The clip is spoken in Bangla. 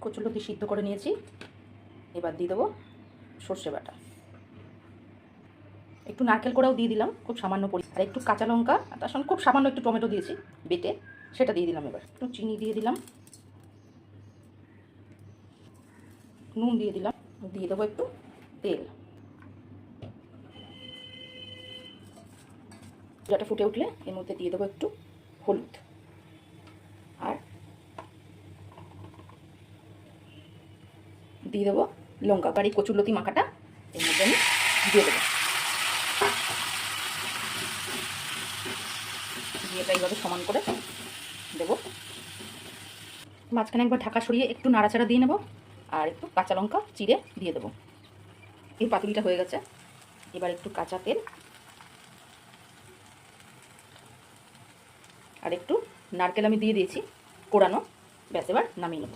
কচুরলতি সিদ্ধ করে নিয়েছি, এবার দিয়ে দেবো সর্ষে বাটা, একটু নারকেল কোড়াও দিয়ে দিলাম খুব সামান্য আর একটু কাঁচা লঙ্কা, তার সঙ্গে খুব সামান্য একটু টমেটো দিয়েছি বেটে, সেটা দিয়ে দিলাম। এবার একটু চিনি দিয়ে দিলাম, নুন দিয়ে দিলাম, দিয়ে দেবো একটু তেল। যেটা ফুটে উঠলে এর মধ্যে দিয়ে দেবো একটু হলুদ, আর দিয়ে দেবো লঙ্কা। আর এই কচুরলতি মাখাটা এর মধ্যে আমি দিয়ে দেবো, দিয়ে এটা এইভাবে সমান করে দেবো। মাঝখানে একবার ঢাকা সরিয়ে একটু নাড়াচাড়া দিয়ে নেব, আর একটু কাঁচা লঙ্কা চিড়ে দিয়ে দেবো। এই পাতুরিটা হয়ে গেছে। এবার একটু কাঁচা তেল আর একটু নারকেল আমি দিয়ে দিয়েছি কোড়ানো, ব্যাস এবার নামিয়ে নেব।